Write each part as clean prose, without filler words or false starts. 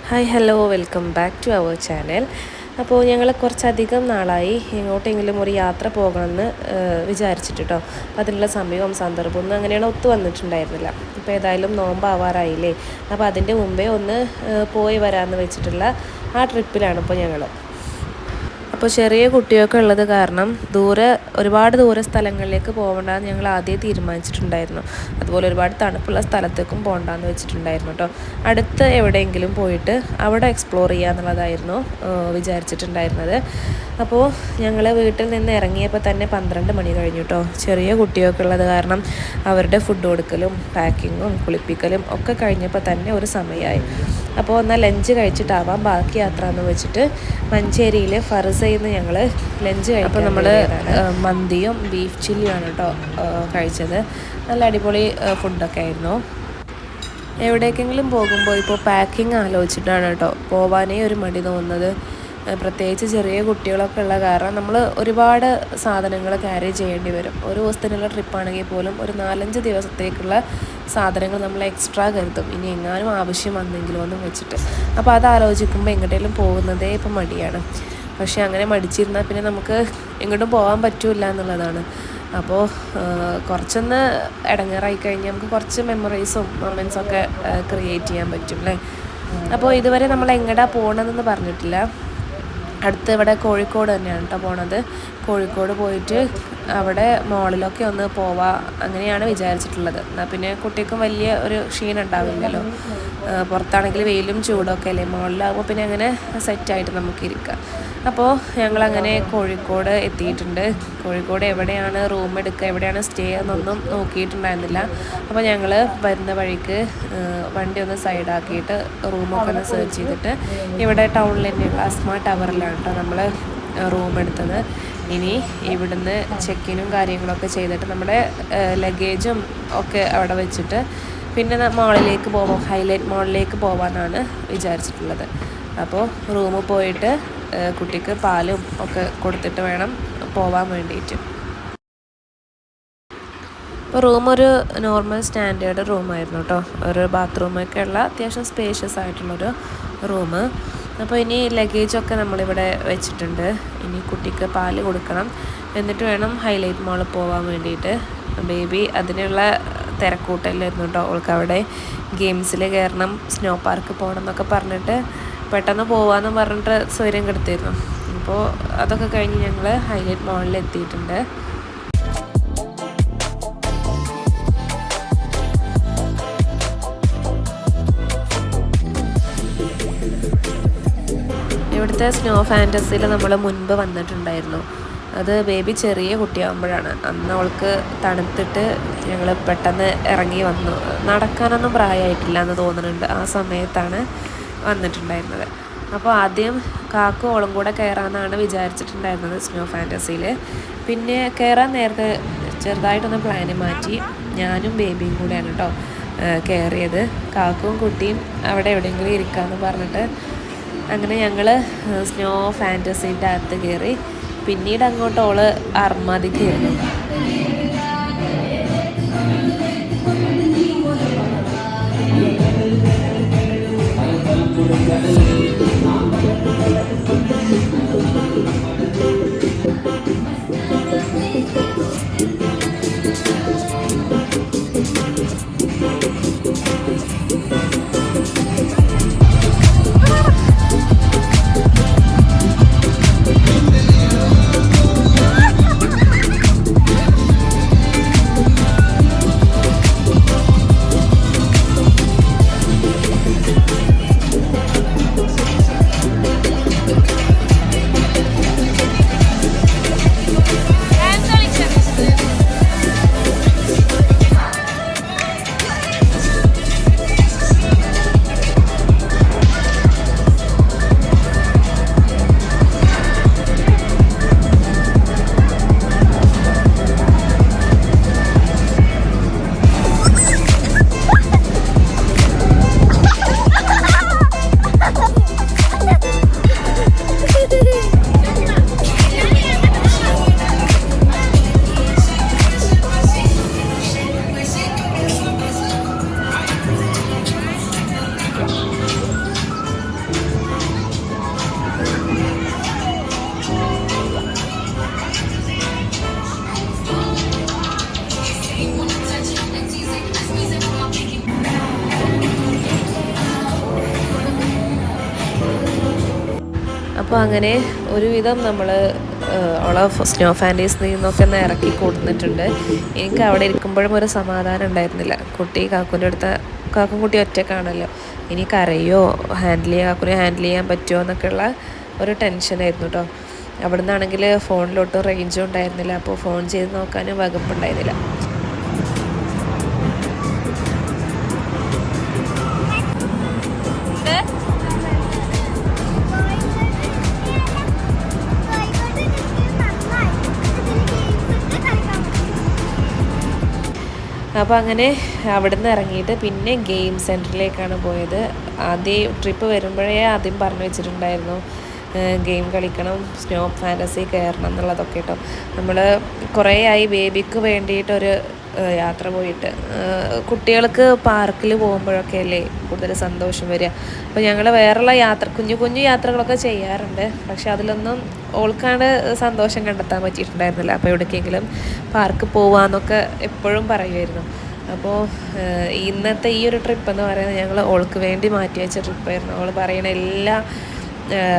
Hi hello welcome back to our channel. അപ്പോൾ ഞങ്ങൾ കുറച്ചധികം നാളായി എങ്ങോട്ടെങ്കിലും ഒരു യാത്ര പോകണമെന്ന് വിചാരിച്ചിട്ട് കേട്ടോ. അപ്പോൾ അതിനുള്ള സമയവും സന്ദർഭവും ഒന്നും അങ്ങനെയാണ് ഒത്തു വന്നിട്ടുണ്ടായിരുന്നില്ല. ഇപ്പോൾ ഏതായാലും നോമ്പാവാറായില്ലേ, അപ്പോൾ അതിൻ്റെ മുമ്പേ ഒന്ന് പോയി വരാമെന്ന് വെച്ചിട്ടുള്ള ആ ട്രിപ്പിലാണ് ഇപ്പോൾ ഞങ്ങൾ. അപ്പോൾ ചെറിയ കുട്ടിയൊക്കെ ഉള്ളത് കാരണം ഒരുപാട് ദൂര സ്ഥലങ്ങളിലേക്ക് പോകണ്ടെന്ന് ഞങ്ങൾ ആദ്യം തീരുമാനിച്ചിട്ടുണ്ടായിരുന്നു. അതുപോലെ ഒരുപാട് തണുപ്പുള്ള സ്ഥലത്തേക്കും പോകണ്ടെന്ന് വെച്ചിട്ടുണ്ടായിരുന്നു കേട്ടോ. അടുത്ത് എവിടെയെങ്കിലും പോയിട്ട് അവിടെ എക്സ്പ്ലോർ ചെയ്യുക എന്നുള്ളതായിരുന്നു വിചാരിച്ചിട്ടുണ്ടായിരുന്നത്. അപ്പോൾ ഞങ്ങൾ വീട്ടിൽ നിന്ന് ഇറങ്ങിയപ്പോൾ തന്നെ 12 മണി കഴിഞ്ഞു കേട്ടോ. ചെറിയ കുട്ടിയൊക്കെ ഉള്ളത് കാരണം അവരുടെ ഫുഡ് കൊടുക്കലും പാക്കിങ്ങും കുളിപ്പിക്കലും ഒക്കെ കഴിഞ്ഞപ്പോൾ തന്നെ ഒരു സമയമായി. അപ്പോൾ എന്നാൽ ലഞ്ച് കഴിച്ചിട്ടാവാം ബാക്കി യാത്ര എന്ന് വെച്ചിട്ട് മഞ്ചേരിയിൽ ഫർസയിൽ നിന്ന് ഞങ്ങൾ ലഞ്ച് കഴിക്കും. അപ്പോൾ നമ്മൾ മന്തിയും ബീഫ് ചില്ലിയാണ് കേട്ടോ കഴിച്ചത്. നല്ല അടിപൊളി ഫുഡൊക്കെ ആയിരുന്നു. എവിടേക്കെങ്കിലും പോകുമ്പോൾ ഇപ്പോൾ പാക്കിങ് ആലോചിച്ചിട്ടാണ് കേട്ടോ പോവാനേ ഒരു മടി തോന്നുന്നത്. പ്രത്യേകിച്ച് ചെറിയ കുട്ടികളൊക്കെ ഉള്ള കാരണം നമ്മൾ ഒരുപാട് സാധനങ്ങൾ ക്യാരി ചെയ്യേണ്ടി വരും. ഒരു ദിവസത്തിനുള്ള ട്രിപ്പാണെങ്കിൽ പോലും ഒരു 4-5 ദിവസത്തേക്കുള്ള സാധനങ്ങൾ നമ്മൾ എക്സ്ട്രാ കരുതും, ഇനി എങ്ങാനും ആവശ്യം വന്നെങ്കിലും ഒന്നും വെച്ചിട്ട്. അപ്പോൾ അത് ആലോചിക്കുമ്പോൾ എങ്ങോട്ടെങ്കിലും പോകുന്നതേ ഇപ്പം മടിയാണ്. പക്ഷേ അങ്ങനെ മടിച്ചിരുന്നാൽ പിന്നെ നമുക്ക് എങ്ങോട്ടും പോകാൻ പറ്റില്ല എന്നുള്ളതാണ്. അപ്പോൾ കുറച്ചൊന്ന് ഇടങ്ങേറായി കഴിഞ്ഞാൽ നമുക്ക് കുറച്ച് മെമ്മറീസും മൊമെൻറ്റ്സൊക്കെ ക്രിയേറ്റ് ചെയ്യാൻ പറ്റും അല്ലേ. അപ്പോൾ ഇതുവരെ നമ്മൾ എങ്ങോട്ടാണ് പോകണമെന്ന് പറഞ്ഞിട്ടില്ല. അടുത്ത് ഇവിടെ കോഴിക്കോട് തന്നെയാണ് കേട്ടോ പോണത്. കോഴിക്കോട് പോയിട്ട് അവിടെ മോളിലൊക്കെ ഒന്ന് പോവാം അങ്ങനെയാണ് വിചാരിച്ചിട്ടുള്ളത്. എന്നാൽ പിന്നെ കുട്ടിക്കും വലിയ ഒരു ക്ഷീണം ഉണ്ടാവില്ലല്ലോ. പുറത്താണെങ്കിൽ വെയിലും ചൂടൊക്കെ അല്ലേ, മോളിലാകുമ്പോൾ പിന്നെ അങ്ങനെ സെറ്റായിട്ട് നമുക്കിരിക്കാം. അപ്പോൾ ഞങ്ങളങ്ങനെ കോഴിക്കോട് എത്തിയിട്ടുണ്ട്. കോഴിക്കോട് എവിടെയാണ് റൂം എടുക്കുക, എവിടെയാണ് സ്റ്റേ എന്നൊന്നും നോക്കിയിട്ടുണ്ടായിരുന്നില്ല. അപ്പോൾ ഞങ്ങൾ വരുന്ന വഴിക്ക് വണ്ടി ഒന്ന് സൈഡാക്കിയിട്ട് റൂമൊക്കെ ഒന്ന് സെർച്ച് ചെയ്തിട്ട് ഇവിടെ ടൗണിൽ തന്നെയുള്ള അസ്മ ടവറിലാണ് കേട്ടോ നമ്മൾ റൂം എടുത്തത്. ഇനി ഇവിടുന്ന് ചെക്കിനും കാര്യങ്ങളൊക്കെ ചെയ്തിട്ട് നമ്മുടെ ലഗേജും ഒക്കെ അവിടെ വെച്ചിട്ട് പിന്നെ മോളിലേക്ക് പോവാം, ഹൈലൈറ്റ് മോളിലേക്ക് പോകാമെന്നാണ് വിചാരിച്ചിട്ടുള്ളത്. അപ്പോൾ റൂമിൽ പോയിട്ട് കുട്ടിക്ക് പാലും ഒക്കെ കൊടുത്തിട്ട് വേണം പോവാൻ വേണ്ടിയിട്ട്. അപ്പോൾ റൂം ഒരു നോർമൽ സ്റ്റാൻഡേർഡ് റൂമായിരുന്നു കേട്ടോ. ഒരു ബാത്റൂമൊക്കെ ഉള്ള അത്യാവശ്യം സ്പേഷ്യസ് ആയിട്ടുള്ളൊരു റൂം. അപ്പോൾ ഇനി ലഗേജൊക്കെ നമ്മളിവിടെ വെച്ചിട്ടുണ്ട്. ഇനി കുട്ടിക്ക് പാല് കൊടുക്കണം, എന്നിട്ട് വേണം ഹൈലൈറ്റ് മോളിൽ പോകാൻ വേണ്ടിയിട്ട്. ബേബി അതിനുള്ള തിരക്കൂട്ടലായിരുന്നു കേട്ടോ. അവൾക്ക് അവിടെ ഗെയിംസിൽ കയറണം, സ്നോ പാർക്ക് പോകണം എന്നൊക്കെ പറഞ്ഞിട്ട് പെട്ടെന്ന് പോകാമെന്ന് പറഞ്ഞിട്ട് സ്വൈര്യം കെടുത്തിരുന്നു. അപ്പോൾ അതൊക്കെ കഴിഞ്ഞ് ഞങ്ങൾ ഹൈലൈറ്റ് മോളിൽ എത്തിയിട്ടുണ്ട്. ഇവിടുത്തെ സ്നോ ഫാൻറ്റസിയിൽ നമ്മൾ മുൻപ് വന്നിട്ടുണ്ടായിരുന്നു. അത് ബേബി ചെറിയ കുട്ടിയാകുമ്പോഴാണ്. അന്ന് അവൾക്ക് തണുത്തിട്ട് ഞങ്ങൾ പെട്ടെന്ന് ഇറങ്ങി വന്നു. നടക്കാനൊന്നും പ്രായമായിട്ടില്ല എന്ന് തോന്നുന്നുണ്ട്. ആ സമയത്താണ് വന്നിട്ടുണ്ടായിരുന്നത്. അപ്പോൾ ആദ്യം കാക്കും ഓളും കൂടെ കയറാമെന്നാണ് വിചാരിച്ചിട്ടുണ്ടായിരുന്നത് സ്നോ ഫാൻറ്റസിയിൽ. പിന്നെ കയറാൻ നേരത്തെ ചെറുതായിട്ടൊന്ന് പ്ലാന് മാറ്റി ഞാനും ബേബിയും കൂടെയാണ് കേട്ടോ കയറിയത്. കാക്കും കുട്ടിയും അവിടെ എവിടെയെങ്കിലും ഇരിക്കാമെന്ന് പറഞ്ഞിട്ട് അങ്ങനെ ഞങ്ങൾ സ്നോ ഫാൻറ്റസിൻ്റെ അകത്ത് കയറി. പിന്നീട് അങ്ങോട്ട് ഓള് അർമാദിക്കായിരുന്നു. അപ്പോൾ അങ്ങനെ ഒരുവിധം നമ്മൾ അവളെ സ്നോ ഫാൻറ്റീസിൽ നിന്നൊക്കെ ഒന്ന് ഇറക്കി കൊടുത്തിട്ടുണ്ട്. എനിക്ക് അവിടെ ഇരിക്കുമ്പോഴും ഒരു സമാധാനം ഉണ്ടായിരുന്നില്ല. കുട്ടി കാക്കുൻ്റെ അടുത്ത കാക്കും കുട്ടി ഒറ്റക്കാണല്ലോ, ഇനി കരയോ കാക്കുനെ ഹാൻഡിൽ ചെയ്യാൻ പറ്റുമോ എന്നൊക്കെയുള്ള ഒരു ടെൻഷനായിരുന്നു കേട്ടോ. അവിടെ നിന്നാണെങ്കിൽ ഫോണിലോട്ടും റേഞ്ചും ഉണ്ടായിരുന്നില്ല, അപ്പോൾ ഫോൺ ചെയ്ത് നോക്കാനും വകുപ്പുണ്ടായിരുന്നില്ല. അപ്പോൾ അങ്ങനെ അവിടെ നിന്ന് ഇറങ്ങിയിട്ട് പിന്നെ ഗെയിം സെൻറ്ററിലേക്കാണ് പോയത്. ആദ്യം ട്രിപ്പ് വരുമ്പോഴേ ആദ്യം പറഞ്ഞു വെച്ചിട്ടുണ്ടായിരുന്നു ഗെയിം കളിക്കണം, സ്നോ ഫാൻറ്റസി കയറണം എന്നുള്ളതൊക്കെ കേട്ടോ. നമ്മൾ കുറേ ആയി ബേബിക്ക് വേണ്ടിയിട്ടൊരു യാത്ര പോയിട്ട്. കുട്ടികൾക്ക് പാർക്കിൽ പോകുമ്പോഴൊക്കെ അല്ലേ കൂടുതൽ സന്തോഷം വരിക. അപ്പോൾ ഞങ്ങൾ വേറെയുള്ള കുഞ്ഞു കുഞ്ഞു യാത്രകളൊക്കെ ചെയ്യാറുണ്ട്, പക്ഷെ അതിലൊന്നും ഓൾക്കാണ്ട് സന്തോഷം കണ്ടെത്താൻ പറ്റിയിട്ടുണ്ടായിരുന്നില്ല. അപ്പോൾ എവിടേക്കെങ്കിലും പാർക്ക് പോവാന്നൊക്കെ എപ്പോഴും പറയുമായിരുന്നു. അപ്പോൾ ഇന്നത്തെ ഈ ഒരു ട്രിപ്പ് എന്ന് പറയുന്നത് ഞങ്ങൾ ഓൾക്ക് വേണ്ടി മാറ്റി വെച്ച ട്രിപ്പായിരുന്നു. അവൾ പറയുന്ന എല്ലാ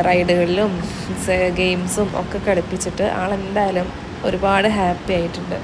റൈഡുകളിലും ഗെയിംസും ഒക്കെ കളിപ്പിച്ചിട്ട് ആളെന്തായാലും ഒരുപാട് ഹാപ്പി ആയിട്ടുണ്ട്.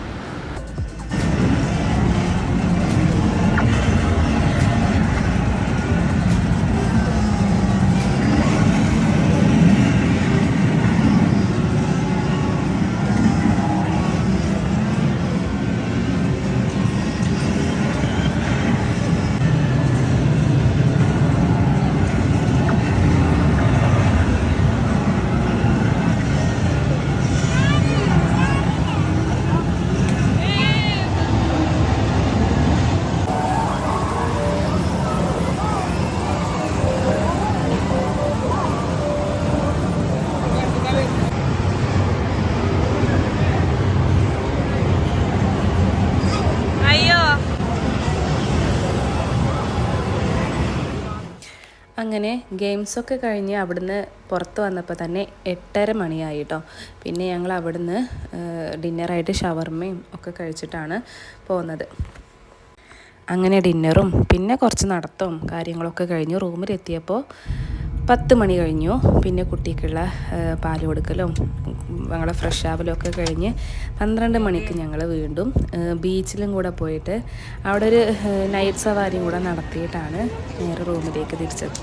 അങ്ങനെ ഗെയിംസൊക്കെ കഴിഞ്ഞ് അവിടുന്ന് പുറത്ത് വന്നപ്പോൾ തന്നെ 8:30 മണിയായി കേട്ടോ. പിന്നെ ഞങ്ങൾ അവിടുന്ന് ഡിന്നറായിട്ട് ഷവർമയും ഒക്കെ കഴിച്ചിട്ടാണ് പോകുന്നത്. അങ്ങനെ ഡിന്നറും പിന്നെ കുറച്ച് നടത്തവും കാര്യങ്ങളൊക്കെ കഴിഞ്ഞു റൂമിലെത്തിയപ്പോൾ 10 മണി കഴിഞ്ഞു. പിന്നെ കുട്ടിക്കുള്ള പാൽ കൊടുക്കലും ഞങ്ങളെ ഫ്രഷ് ആവലും ഒക്കെ കഴിഞ്ഞ് 12 മണിക്ക് ഞങ്ങൾ വീണ്ടും ബീച്ചിലും കൂടെ പോയിട്ട് അവിടെ ഒരു നൈറ്റ് സവാരിയും കൂടെ നടത്തിയിട്ടാണ് നേരെ റൂമിലേക്ക് തിരിച്ചത്.